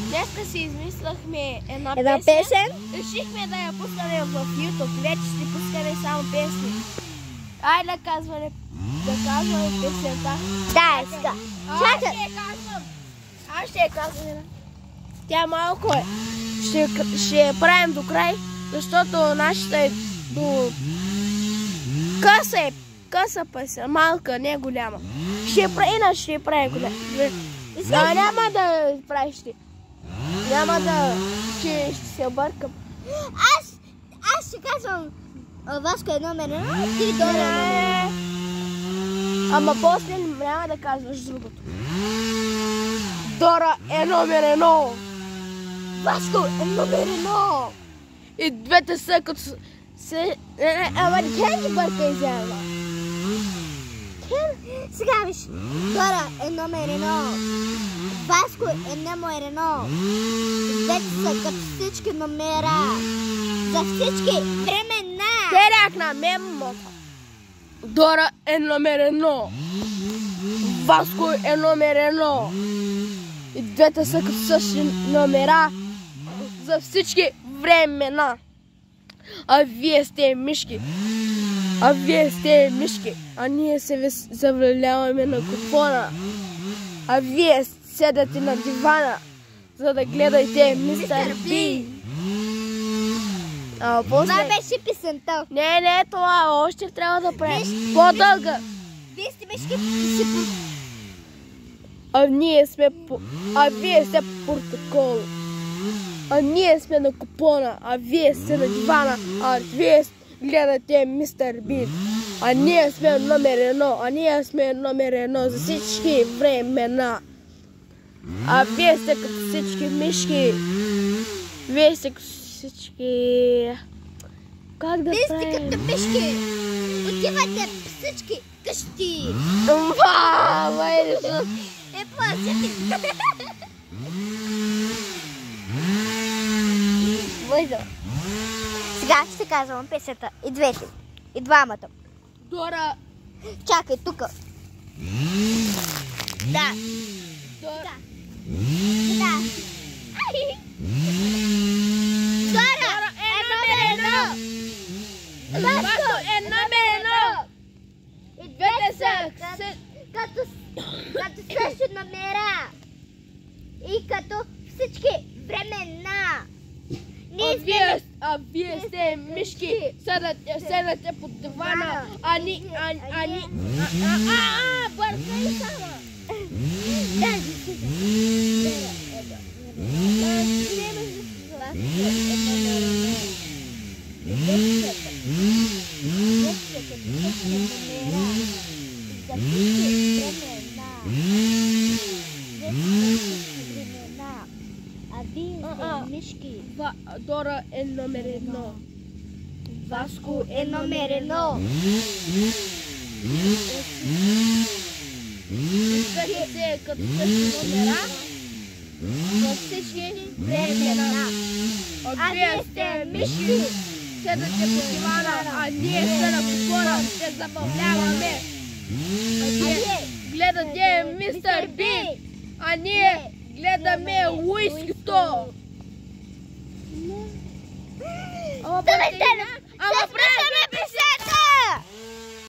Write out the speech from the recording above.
Днеска си измислахме една песен. Решихме да я пускаме в YouTube. Вече ще пускаме само песни. Айде да казваме песента. Да, иска. Аз ще я казвам. Тя малко е. Ще я правим до край, защото нашата е до... Къса песен, малка, не голяма. Иначе ще я правим голяма. Няма да правиш ти. Няма да... ще се объркам. Аз ще казвам Васко е номер 1, ти Дора е номер 1. Ама после няма да казваш другото. Дора е номер 1. Васко е номер 1. И двете са като се... Ама не ги бърка изява. Сега виж, Дора е номер 1. Васко е номер 1. Двете са като всички номера. За всички времена. Терях на мемото. Дора е номер 1. Васко е номер 1. И двете са като същи номера. За всички времена. А вие сте мишки. А ние се заваляваме на купона. А вие седате на дивана, за да гледате Мистер Би. Това беше песента. Не, това още трябва да правим по-дълга. Вие сте мишки. А вие сте протокол. А ние сме на купона, а вие сте на дивана, а вие гледате Мистер Бин. А ние сме номер 1, за всички времена. А вие сте като всички мишки. Вие сте като всички... Как да правим? Вие сте като мишки. Отивате всички къщи. Плазите. Сега ще казвам песента. И двете. И двамата. Дора. Чакай, тук. Да. Дора. Да. Дора е номер 1. Васко е номер 1. И двете са като същи номера. И като всички времена. А вие сте мишки, седате под дивана, бъркай сама. Дора е номер 1. Васко е номер 1. Двете като същи номера за всички времена. А вие сте мишки, седате по дивана, а ние сте на купона, се забавляваме. А вие гледате Мистер Би, а ние гледаме уискито. Ама